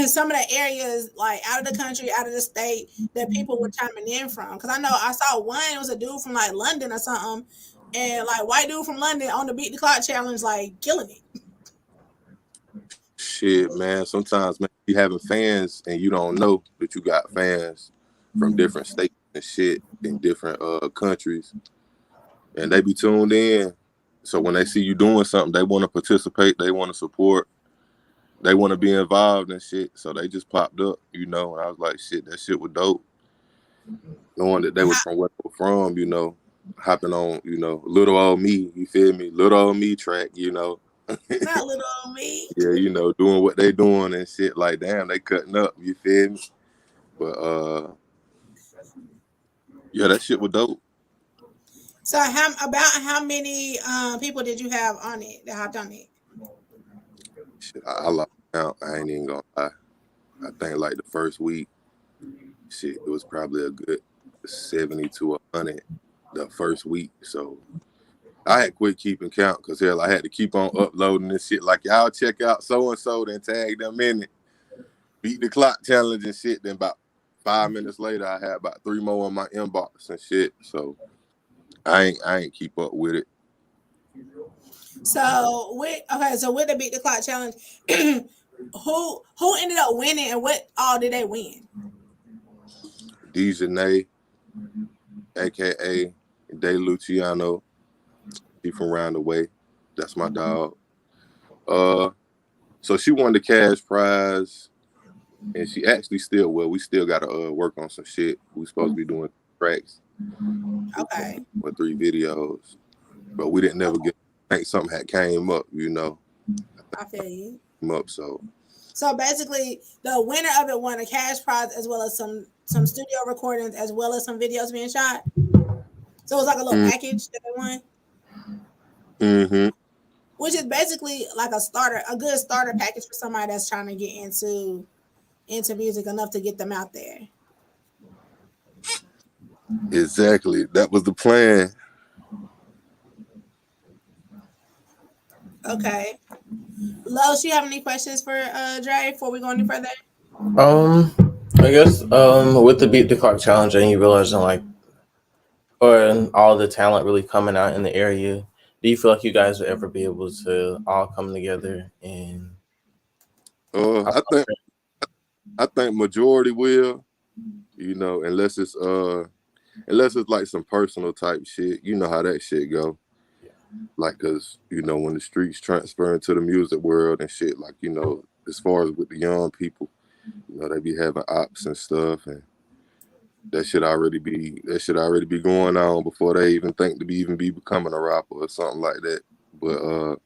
some of the areas like out of the country, out of the state that people were chiming in from. Because I know I saw one, it was a dude from like London or something, and like white dude from London on the Beat the Clock challenge, like killing it. Shit, man. Sometimes, man, you having fans and you don't know that you got fans from different states and shit in different countries, and they be tuned in. So when they see you doing something, they want to participate, they want to support, they want to be involved and shit. So they just popped up, and I was like, shit, that shit was dope. Knowing that they was from where they were from, hopping on, little old me, you feel me? Little old me track, Not little old me. Yeah, doing what they doing and shit. Like, damn, they cutting up, you feel me? But yeah, that shit was dope. So how many people did you have on it that hopped on it? Shit, I lost count. I ain't even gonna lie. I think like the first week, shit, it was probably a good 70 to 100 the first week. So I had quit keeping count because hell, I had to keep on uploading this shit. Like, y'all check out so and so, then tag them in it. Beat the Clock challenge and shit. Then about 5 minutes later, I had about 3 more in my inbox and shit. So I ain't keep up with it. So with the Beat the Clock challenge, who ended up winning and what all did they win? Dejanay, aka De Luciano. He from round the way. That's my dog. So she won the cash prize, and she actually still we still gotta work on some shit. We supposed to be doing tracks. Okay. With 3 videos, but we didn't never get. I think something had came up, I feel you. So basically, the winner of it won a cash prize as well as some studio recordings as well as some videos being shot. So it was like a little package that they won. Mm-hmm. Which is basically like a good starter package for somebody that's trying to get into music enough to get them out there. Exactly. That was the plan. Okay. Los, you have any questions for Dre before we go any further? I guess with the Beat the Clock challenge and you realizing or all the talent really coming out in the area, do you feel like you guys will ever be able to all come together and I think majority will, unless it's like some personal type shit. You know how that shit go. Yeah. Like, cause when the streets transfer into the music world and shit, like, as far as with the young people, they be having ops and stuff, and that should already be going on before they even think to be becoming a rapper or something like that. But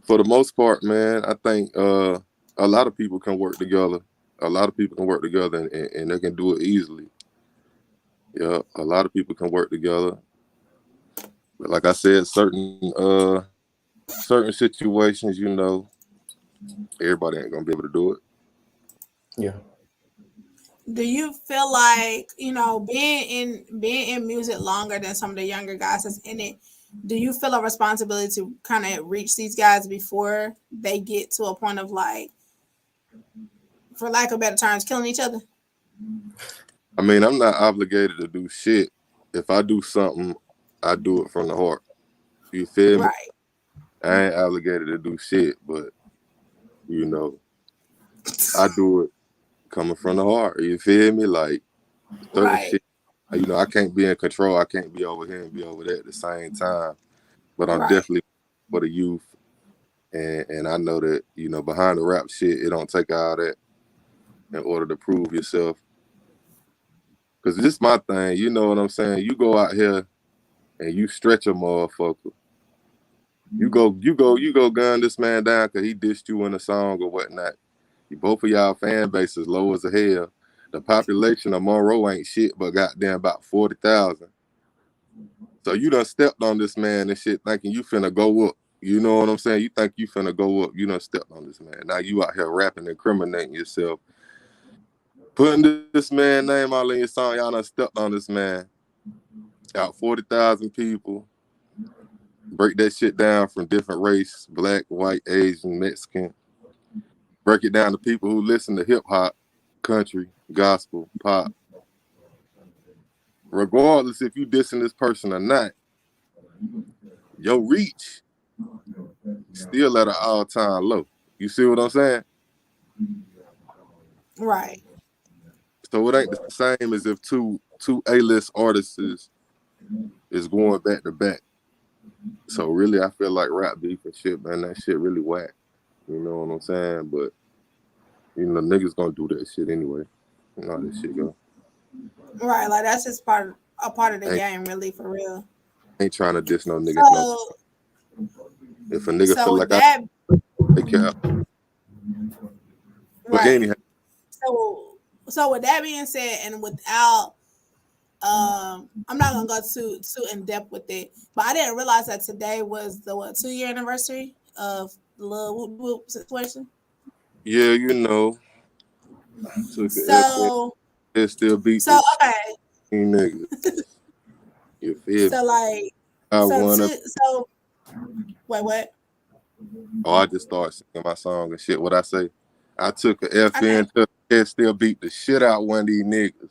for the most part, man, I think a lot of people can work together. A lot of people can work together and they can do it easily. Yeah, a lot of people can work together. But like I said, certain situations, everybody ain't gonna be able to do it. Yeah. Do you feel like, being in music longer than some of the younger guys that's in it, do you feel a responsibility to kind of reach these guys before they get to a point of, like, for lack of better terms, killing each other? I mean, I'm not obligated to do shit. If I do something, I do it from the heart. You feel me? Right. I ain't obligated to do shit, but I do it coming from the heart. You feel me? Like certain shit, I can't be in control. I can't be over here and be over there at the same time. But I'm definitely for the youth, and I know that behind the rap shit, it don't take all that in order to prove yourself. Cause this is my thing. You know what I'm saying? You go out here and you stretch a motherfucker. You go gun this man down because he dissed you in a song or whatnot. Both of y'all fan bases low as a hell. The population of Monroe ain't shit but goddamn about 40,000. So you done stepped on this man and shit thinking you finna go up. You know what I'm saying? You think you finna go up. You done stepped on this man. Now you out here rapping and incriminating yourself. Putting this man name all in your song, y'all done stepped on this man. Out 40,000 people. Break that shit down from different race, black, white, Asian, Mexican. Break it down to people who listen to hip hop, country, gospel, pop. Regardless if you dissing this person or not, your reach still at an all-time low. You see what I'm saying? Right. So it ain't the same as if two A-list artists is going back to back. So really, I feel like rap beef and shit, man, that shit really whack. You know what I'm saying? But niggas gonna do that shit anyway. You know how this shit go. Right, like that's just a part of the game, really, for real. Ain't trying to diss no niggas. So, if a nigga feel like I take care. But anyhow. So with that being said, and without I'm not gonna go too in depth with it, but I didn't realize that today was the 2-year anniversary of the little whoop situation. Yeah, So it still beat okay. Niggas. You feel so like so wait, what? Oh, I just started singing my song and shit. What I say? I took a FN to and still beat the shit out one of these niggas.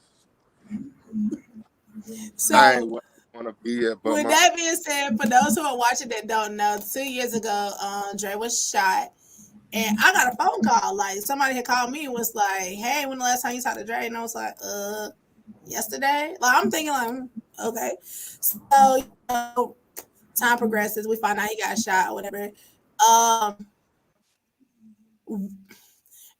So I ain't wanna be at, but with that being said, for those who are watching that don't know, 2 years ago, Dre was shot. And I got a phone call. Like, somebody had called me and was like, hey, when the last time you saw the Dre? And I was like, yesterday. Like, I'm thinking, like, Okay. So, time progresses. We find out he got shot or whatever. Um,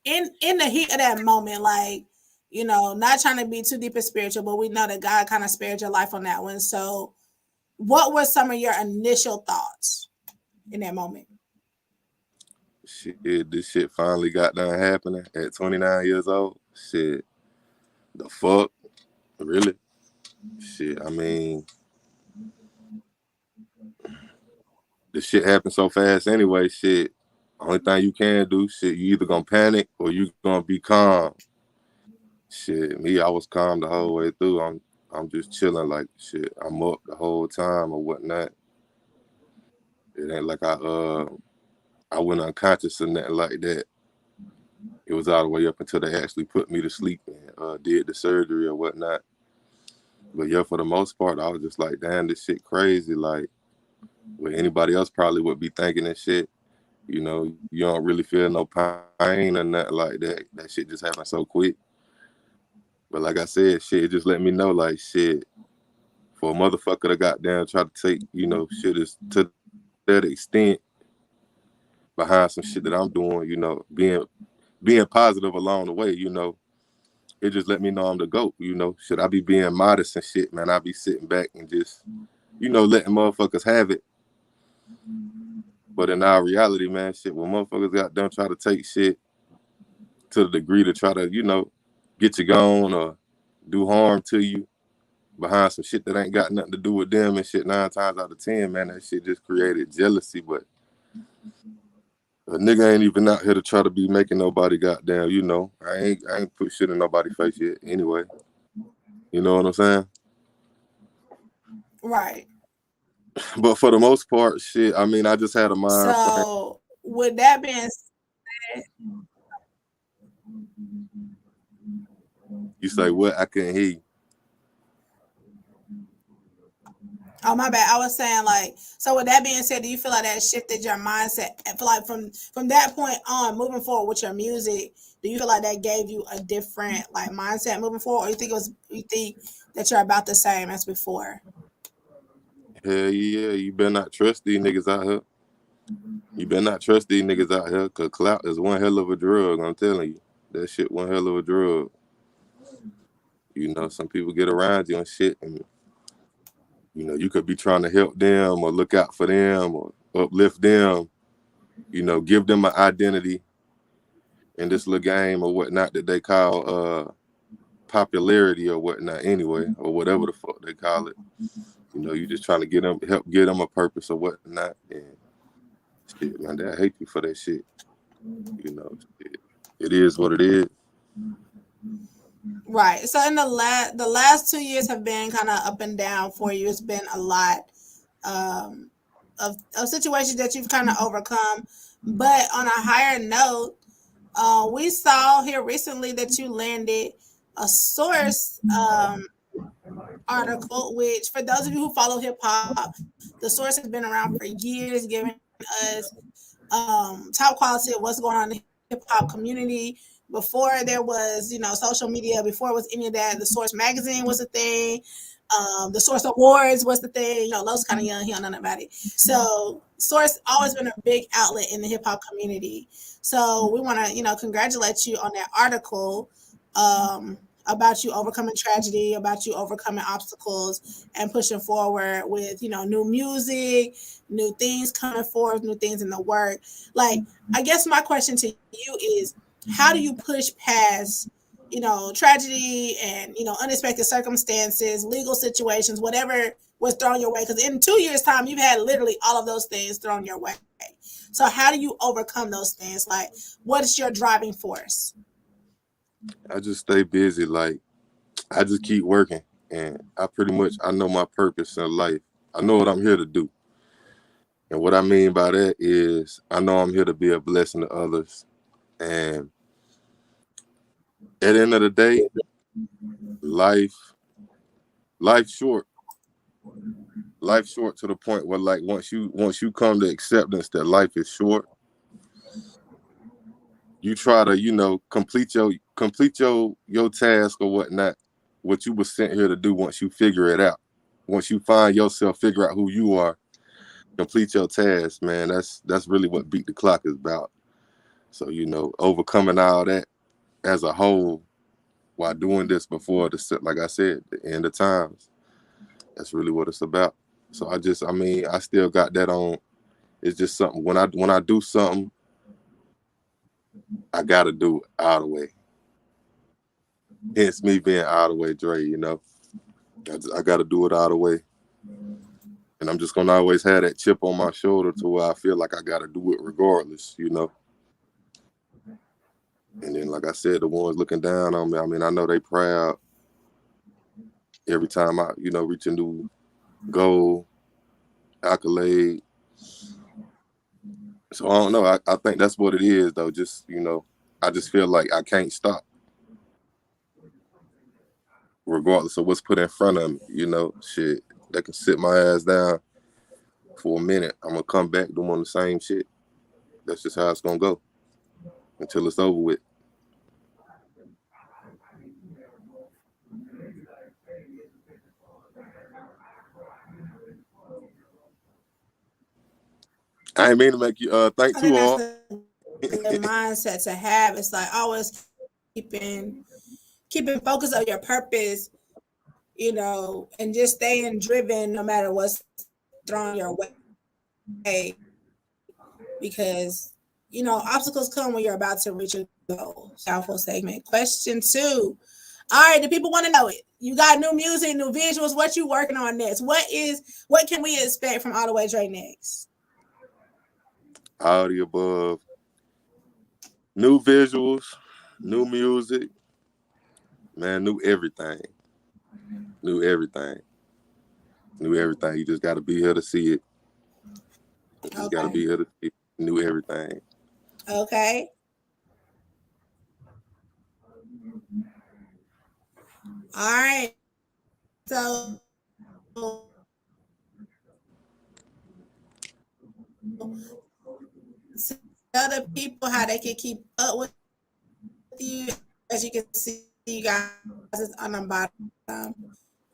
in the heat of that moment, like, not trying to be too deep and spiritual, but we know that God kind of spared your life on that one. So, what were some of your initial thoughts in that moment? Shit, this shit finally got done happening at 29 years old. Shit, the fuck, really? Shit, I mean, the shit happened so fast anyway. Shit, only thing you can do, shit, you either gonna panic or you gonna be calm. Shit, me, I was calm the whole way through. I'm just chilling, like shit. I'm up the whole time or whatnot. It ain't like I went unconscious or nothing like that. It was all the way up until they actually put me to sleep and did the surgery or whatnot. But yeah, for the most part, I was just like, damn, this shit crazy. Like, what anybody else probably would be thinking and shit. You know, you don't really feel no pain or nothing like that. That shit just happened so quick. But like I said, shit, it just let me know, like, shit, for a motherfucker to goddamn try to take, shit is to that extent behind some shit that I'm doing, being positive along the way, it just let me know I'm the GOAT, Should I be being modest and shit, man? I be sitting back and just, letting motherfuckers have it. But in our reality, man, shit, when motherfuckers got done try to take shit to the degree to try to, get you gone or do harm to you behind some shit that ain't got nothing to do with them and shit, 9 times out of 10, man, that shit just created jealousy. But a nigga ain't even out here to try to be making nobody goddamn, I ain't put shit in nobody's face yet anyway. You know what I'm saying? Right. But for the most part, shit, I mean, I just had a mind frame. So, with that being said, You say what? I couldn't hear you. oh my bad. I was saying, like, so with that being said, do you feel like that shifted your mindset? I feel like from that point on, moving forward with your music, do you feel like that gave you a different like mindset moving forward, or you think that you're about the same as before? Hell yeah, you better not trust these niggas out here. You better not trust these niggas out here, cause clout is one hell of a drug. I'm telling you, that shit one hell of a drug. Some people get around you and shit, and you could be trying to help them or look out for them or uplift them. Give them an identity in this little game or whatnot that they call popularity or whatnot anyway, or whatever the fuck they call it. You just trying to help give them a purpose or whatnot. And shit, man, they hate you for that shit. It is what it is. Right. So in the last 2 years have been kind of up and down for you. It's been a lot um, of situations that you've kind of overcome. But on a higher note, we saw here recently that you landed a source article, which for those of you who follow hip hop, the source has been around for years, giving us top quality of what's going on in the hip hop community. Before there was, social media, before it was any of that, the Source magazine was a thing. The Source Awards was the thing. Lowe's kind of young, he don't know about it. So Source always been a big outlet in the hip hop community. So we want to, congratulate you on that article about you overcoming tragedy, about you overcoming obstacles and pushing forward with, new music, new things coming forth, new things in the work. Like, I guess my question to you is, how do you push past, tragedy and, unexpected circumstances, legal situations, whatever was thrown your way? Because in 2 years' time, you've had literally all of those things thrown your way. So how do you overcome those things? Like, what is your driving force? I just stay busy. Like, I just keep working. And I know my purpose in life. I know what I'm here to do. And what I mean by that is I know I'm here to be a blessing to others. And at the end of the day, life's short. Life's short to the point where, like, once you come to acceptance that life is short, you try to, complete your task or whatnot, what you were sent here to do once you figure it out. once you find yourself, figure out who you are, complete your task, man. That's really what Beat the Clock is about. So, you know, overcoming all that as a whole while doing this before the, like I said, the end of times. That's really what it's about. So I still got that on. It's just something when I do something, I gotta do it all the way. Hence me being Alldaway Dre, you know. I gotta do it all the way. And I'm just gonna always have that chip on my shoulder to where I feel like I gotta do it regardless, you know. And then, like I said, the ones looking down on me, I mean, I know they proud every time I, you know, reach a new goal, accolade. So I don't know. I think that's what it is, though. Just, you know, I just feel like I can't stop, regardless of what's put in front of me. You know, shit, they can sit my ass down for a minute. I'm gonna come back doing the same shit. That's just how it's gonna go until it's over with. I ain't mean to make you think I think too that's hard. a good mindset to have. It's like always keeping focus on your purpose, you know, and just staying driven no matter what's thrown your way. Because, you know, obstacles come when you're about to reach a goal. Powerful segment. Question 2. All right, the people want to know it. You got new music, new visuals. What you working on next? What can we expect from Alldaway Dre next? All the above. New visuals, new music, man, new everything. New everything. New everything. You just got to be here to see it. You just got to be here to see it. New everything. Okay. All right. So tell the people how they can keep up with you. As you can see, you guys is on the bottom.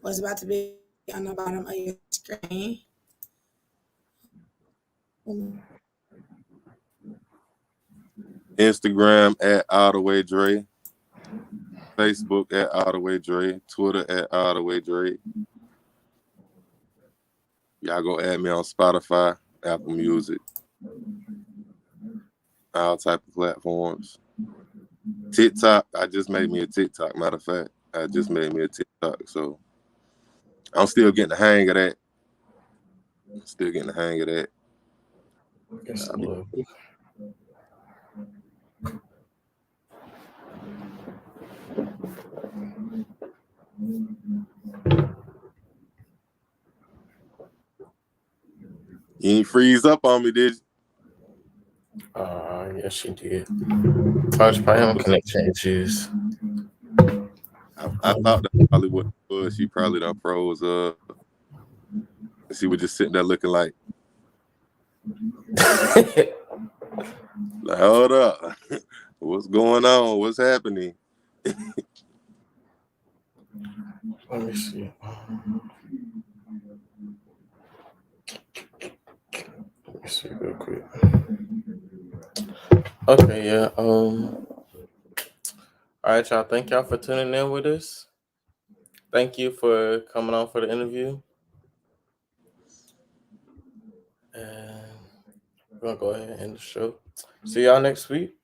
What's about to be on the bottom of your screen. Instagram at Alldaway Dre. Facebook at Alldaway Dre. Twitter at Alldaway Dre. Y'all go add me on Spotify, Apple Music, all type of platforms. TikTok, I just made me a TikTok. Matter of fact, I just made me a TikTok. So I'm still getting the hang of that. You ain't freeze up on me, did you? Yes, she did. I was probably having connection issues. I thought that probably what it was. She probably done froze up. She was just sitting there looking like hold up. What's going on? What's happening? Let me see. Let me see real quick. Okay, yeah. All right, y'all. Thank y'all for tuning in with us. Thank you for coming on for the interview. And we're gonna go ahead and end the show. See y'all next week.